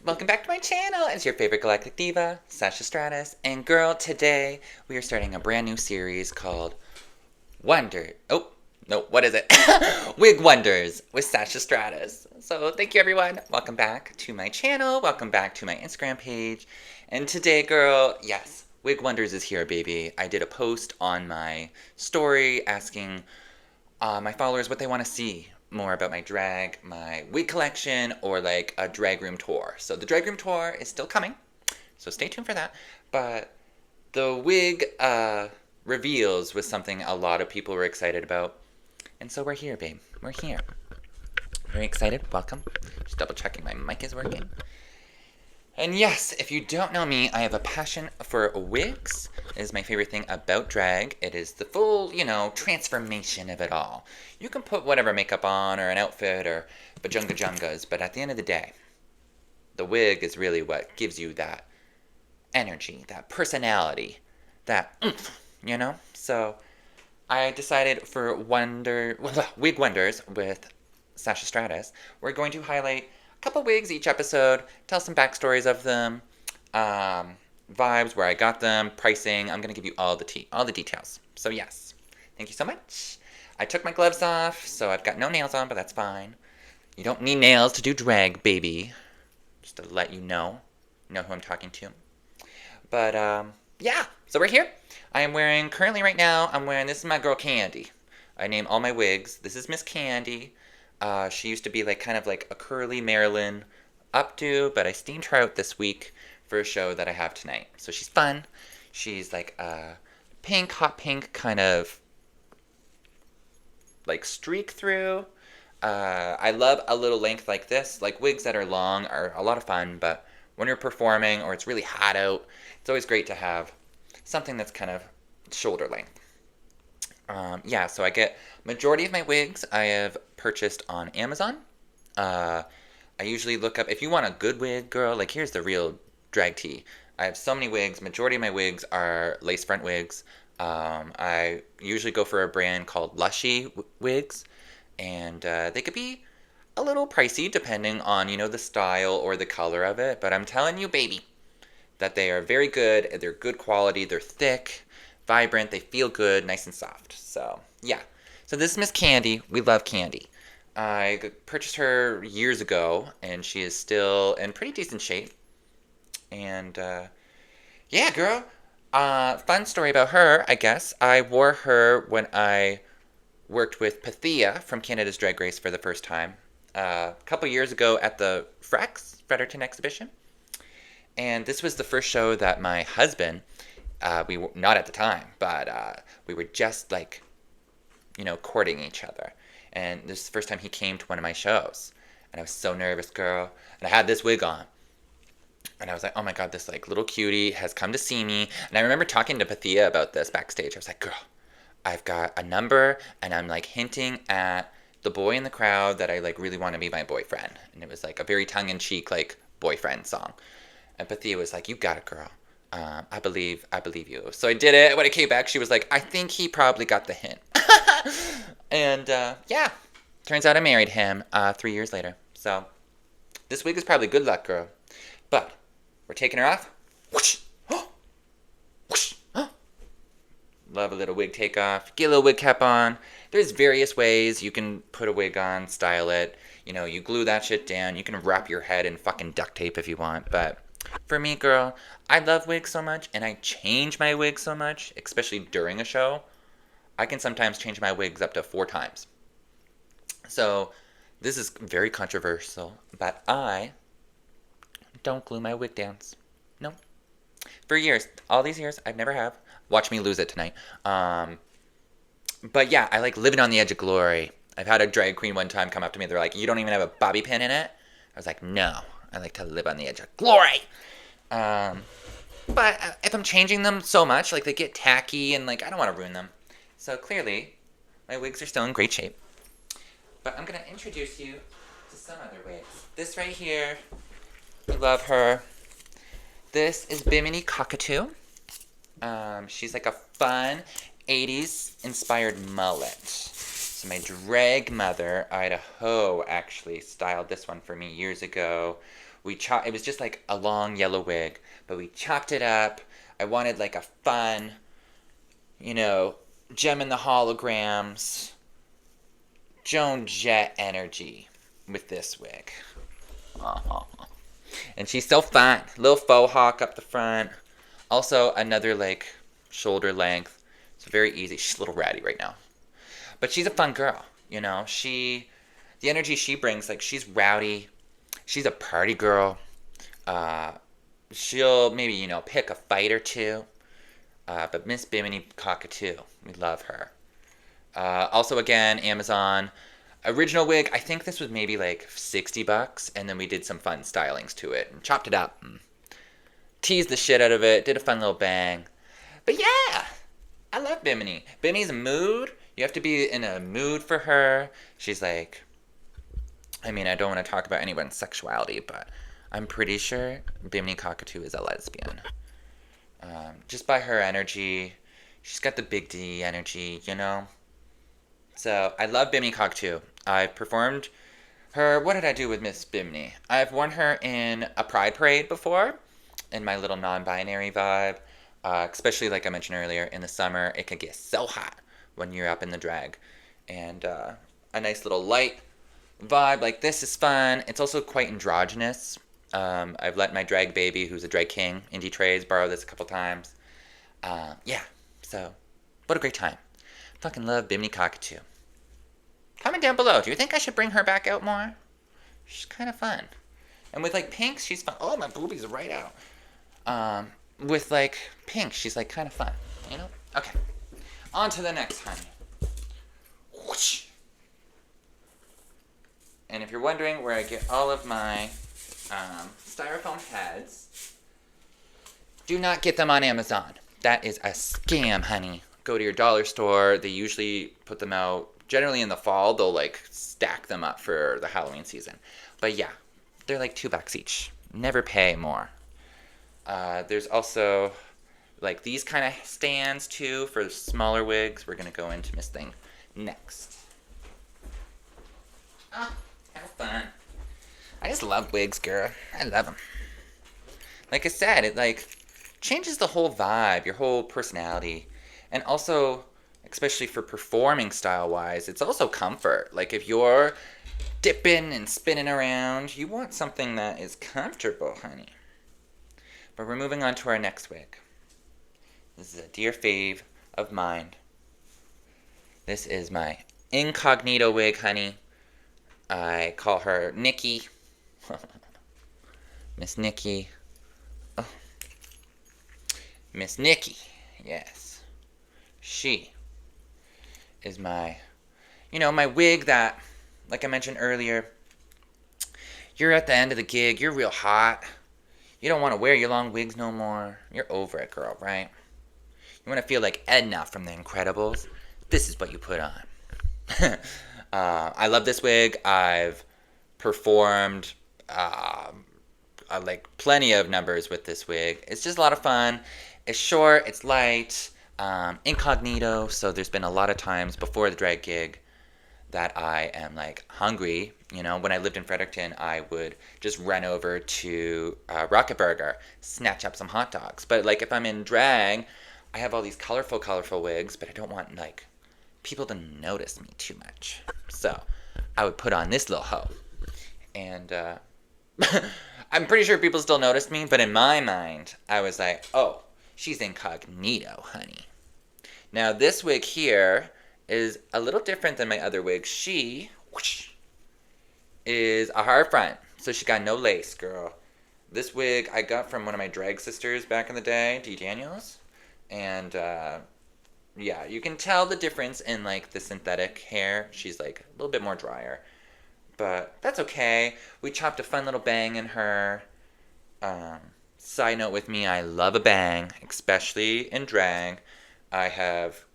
Welcome back to my channel. It's your favorite galactic diva, Sasha Stratus. And girl, today we are starting a brand new series called Wonder. Oh, no, what is it? Wig Wonders with Sasha Stratus. So thank you everyone. Welcome back to my channel. Welcome back to my Instagram page. And today, girl, yes, Wig Wonders is here, baby. I did a post on my story asking my followers what they want to see more about my drag, my wig collection, or like a drag room tour. So the drag room tour is still coming, so stay tuned for that. But the wig reveals was something a lot of people were excited about. And so we're here, babe. We're here. Very excited. Welcome. Just double checking my mic is working. And yes, if you don't know me, I have a passion for wigs. It is my favorite thing about drag. It is the full, transformation of it all. You can put whatever makeup on or an outfit or bajunga jungas, but at the end of the day, the wig is really what gives you that energy, that personality, that oomph. So I decided for Wig Wonders with Sasha Stratus, we're going to highlight a couple wigs each episode, tell some backstories of them, vibes, where I got them, pricing. I'm going to give you all the details. So yes, thank you so much. I took my gloves off, so I've got no nails on, but that's fine. You don't need nails to do drag, baby. Just to let you know who I'm talking to. But, yeah, so we're here. I am wearing, currently right now, this is my girl Candy. I name all my wigs. This is Miss Candy. She used to be kind of like a curly Marilyn updo, but I steamed her out this week for a show that I have tonight. So she's fun. She's like a pink, hot pink kind of like streak through. I love a little length like this. Like wigs that are long are a lot of fun, but when you're performing or it's really hot out, it's always great to have something that's kind of shoulder length. Yeah, so I get majority of my wigs I have purchased on Amazon. I usually look up, if you want a good wig, girl, like here's the real drag tea. I have so many wigs. Majority of my wigs are lace front wigs. I usually go for a brand called Lushy Wigs, and they could be a little pricey depending on, the style or the color of it. But I'm telling you, baby, that they are very good. They're good quality. They're thick, vibrant. They feel good, nice and soft. So, yeah. So this is Miss Candy. We love Candy. I purchased her years ago, and she is still in pretty decent shape. And, yeah, girl. Fun story about her, I guess. I wore her when I worked with Pythia from Canada's Drag Race for the first time. A couple years ago at the Fredericton exhibition. And this was the first show that my husband, we were not at the time, but we were just courting each other. And this is the first time he came to one of my shows. And I was so nervous, girl. And I had this wig on. And I was like, oh my god, this little cutie has come to see me. And I remember talking to Pythia about this backstage. I was like, girl, I've got a number, and I'm hinting at the boy in the crowd that I really want to be my boyfriend. And it was a very tongue-in-cheek boyfriend song. And Pythia was like, you got it, girl. I believe you. So I did it. When it came back, she was like, I think he probably got the hint. And yeah, turns out I married him 3 years later. So this wig is probably good luck, girl. But we're taking her off. Whoosh. Whoosh. Love a little wig takeoff. Get a little wig cap on. There's various ways you can put a wig on, style it. You glue that shit down. You can wrap your head in fucking duct tape if you want. But for me, girl, I love wigs so much, and I change my wigs so much, especially during a show. I can sometimes change my wigs up to 4 times. So this is very controversial, but I don't glue my wig down. No. For years, all these years, I've never have. Watch me lose it tonight. But yeah, I like living on the edge of glory. I've had a drag queen one time come up to me. They're like, you don't even have a bobby pin in it? I was like, no. I like to live on the edge of glory. But if I'm changing them so much, they get tacky and I don't want to ruin them. So clearly, my wigs are still in great shape. But I'm going to introduce you to some other wigs. This right here, we love her. This is Bimini Cockatoo. She's a fun 80s inspired mullet. So my drag mother, Idaho, actually styled this one for me years ago It was just like a long yellow wig, but we chopped it up. I wanted like a fun, you know, gem in the holograms, Joan Jett energy with this wig. Uh-huh. And she's so fun. Little faux hawk up the front. Also, another like shoulder length. It's very easy. She's a little ratty right now. But she's a fun girl, you know. The energy she brings, like she's rowdy. She's a party girl. Uh, she'll maybe, you know, pick a fight or two. But Miss Bimini Cockatoo, we love her. Also, again, Amazon. Original wig, I think this was maybe like $60, and then we did some fun stylings to it and chopped it up. And teased the shit out of it, did a fun little bang. But yeah, I love Bimini. Bimini's a mood. You have to be in a mood for her. She's like, I mean, I don't want to talk about anyone's sexuality, but I'm pretty sure Bimini Cockatoo is a lesbian. Just by her energy, she's got the big D energy, you know? So, I love Bimini Cockatoo. I've performed her, what did I do with Miss Bimini? I've worn her in a pride parade before, in my little non-binary vibe. Especially like I mentioned earlier, in the summer, it can get so hot when you're up in the drag. And a nice little light vibe like this is fun. It's also quite androgynous. I've let my drag baby, who's a drag king, Indie Trades, borrow this a couple times. Yeah, so what a great time. Fucking love Bimini Cockatoo. Comment down below, do you think I should bring her back out more? She's kind of fun. And with like pink, she's fun. Oh, my boobies are right out. With like pink, she's like kind of fun, you know? Okay, on to the next, honey. Whoosh. And if you're wondering where I get all of my styrofoam heads, do not get them on Amazon. That is a scam, honey. Go to your dollar store. They usually put them out, generally in the fall. They'll like stack them up for the Halloween season. But yeah, they're like $2 each. Never pay more. There's also like these kind of stands too for smaller wigs. We're going to go into Miss Thing next. Oh, have fun. I just love wigs, girl. I love them. Like I said, it like changes the whole vibe, your whole personality. And also, especially for performing style-wise, it's also comfort. Like if you're dipping and spinning around, you want something that is comfortable, honey. But we're moving on to our next wig. This is a dear fave of mine. This is my incognito wig, honey. I call her Nikki. Miss Nikki. Oh. Miss Nikki, yes. She is my wig that, like I mentioned earlier, you're at the end of the gig, you're real hot. You don't want to wear your long wigs no more. You're over it, girl, right? You want to feel like Edna from The Incredibles? This is what you put on. I love this wig. I've performed like plenty of numbers with this wig. It's just a lot of fun. It's short, it's light, incognito, so there's been a lot of times before the drag gig that I am like hungry. You know, when I lived in Fredericton, I would just run over to Rocket Burger, snatch up some hot dogs. But like if I'm in drag, I have all these colorful wigs, but I don't want like people to notice me too much. So I would put on this little hoe. And I'm pretty sure people still noticed me, but in my mind, I was like, oh, she's incognito, honey. Now this wig here is a little different than my other wig. She is a hard front, so she got no lace, girl. This wig I got from one of my drag sisters back in the day, D. Daniels. And yeah, you can tell the difference in like the synthetic hair. She's like a little bit more drier. But that's okay. We chopped a fun little bang in her. Side note with me, I love a bang, especially in drag. I have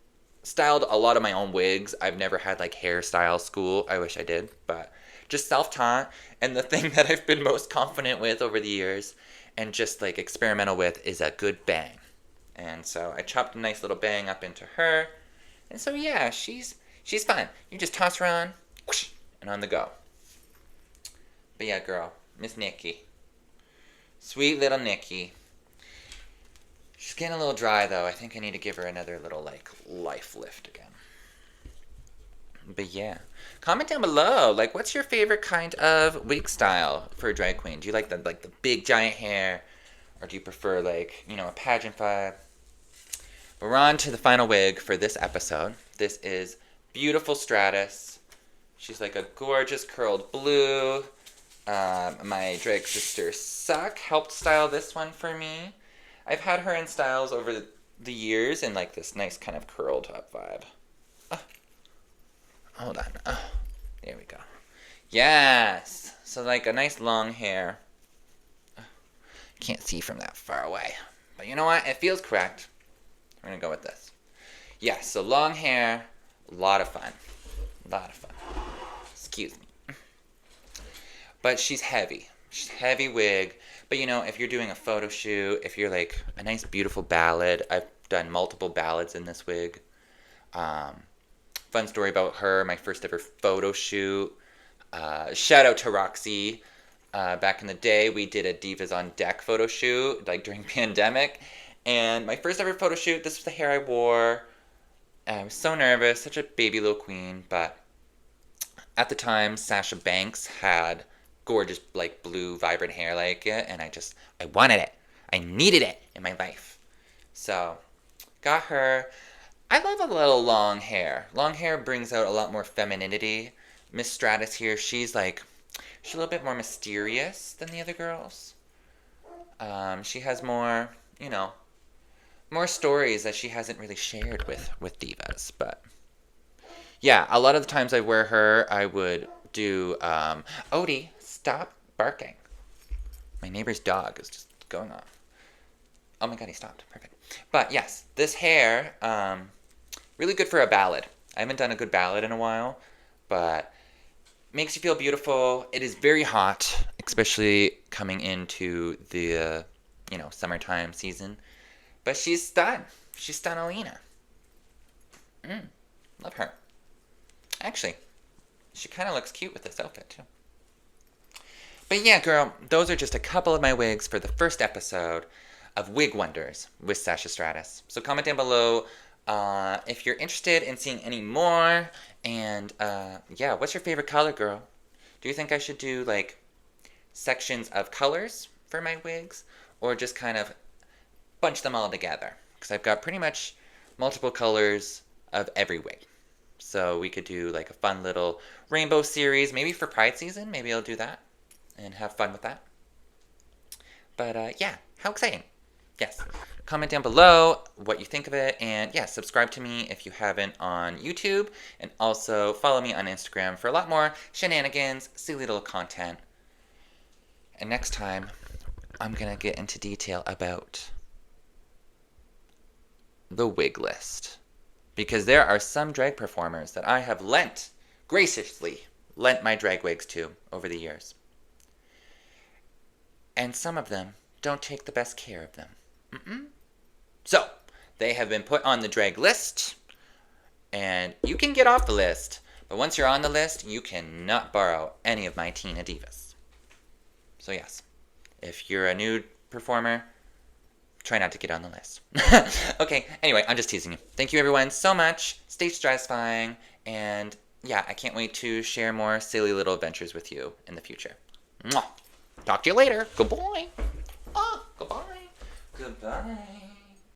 styled a lot of my own wigs. I've never had like hairstyle school. I wish I did, but just self-taught. And the thing that I've been most confident with over the years and just like experimental with is a good bang. And so I chopped a nice little bang up into her. And so yeah, she's fun. You just toss her on, whoosh, and on the go. But yeah, girl, Miss Nikki. Sweet little Nikki. She's getting a little dry, though. I think I need to give her another little, like, life lift again. But yeah. Comment down below, like, what's your favorite kind of wig style for a drag queen? Do you like the big giant hair? Or do you prefer, like, you know, a pageant vibe? But we're on to the final wig for this episode. This is beautiful Stratus. She's like a gorgeous curled blue. My drag sister Suck helped style this one for me. I've had her in styles over the years in like this nice kind of curled up vibe. Hold on. There we go. Yes. So like a nice long hair. Can't see from that far away. But you know what? It feels correct. We're going to go with this. Yes, so long hair. A lot of fun. A lot of fun. Excuse me. But she's heavy. She's heavy wig. But you know, if you're doing a photo shoot, if you're like a nice beautiful ballad, I've done multiple ballads in this wig. Fun story about her, my first ever photo shoot. Shout out to Roxy. Back in the day, we did a Divas on Deck photo shoot, like during pandemic. And my first ever photo shoot, this was the hair I wore. I was so nervous, such a baby little queen. But at the time, Sasha Banks had gorgeous, like, blue, vibrant hair like it. And I wanted it. I needed it in my life. So, got her. I love a little long hair. Long hair brings out a lot more femininity. Miss Stratus here, she's a little bit more mysterious than the other girls. She has more, you know, more stories that she hasn't really shared with divas. But yeah, a lot of the times I wear her, I would do, Odie, stop barking. My neighbor's dog is just going off. Oh my god, he stopped. Perfect. But yes, this hair, really good for a ballad. I haven't done a good ballad in a while, but makes you feel beautiful. It is very hot, especially coming into the, you know, summertime season. But she's stunned. She's Stunnalina. Love her. Actually, she kind of looks cute with this outfit, too. But yeah, girl, those are just a couple of my wigs for the first episode of Wig Wonders with Sasha Stratus. So comment down below if you're interested in seeing any more. And yeah, what's your favorite color, girl? Do you think I should do like sections of colors for my wigs, or just kind of bunch them all together? Because I've got pretty much multiple colors of every wig. So we could do like a fun little rainbow series, maybe for Pride season. Maybe I'll do that and have fun with that. But yeah, how exciting. Yes. Comment down below what you think of it. And yeah, subscribe to me if you haven't on YouTube. And also follow me on Instagram for a lot more shenanigans, silly little content. And next time, I'm going to get into detail about the wig list. Because there are some drag performers that I have graciously lent my drag wigs to over the years. And some of them don't take the best care of them. So, they have been put on the drag list, and you can get off the list, but once you're on the list, you cannot borrow any of my Tina Divas. So yes, if you're a new performer, try not to get on the list. Okay, anyway, I'm just teasing you. Thank you everyone so much. Stay stratifying, and yeah, I can't wait to share more silly little adventures with you in the future. Mwah. Talk to you later. Goodbye. Goodbye. Goodbye.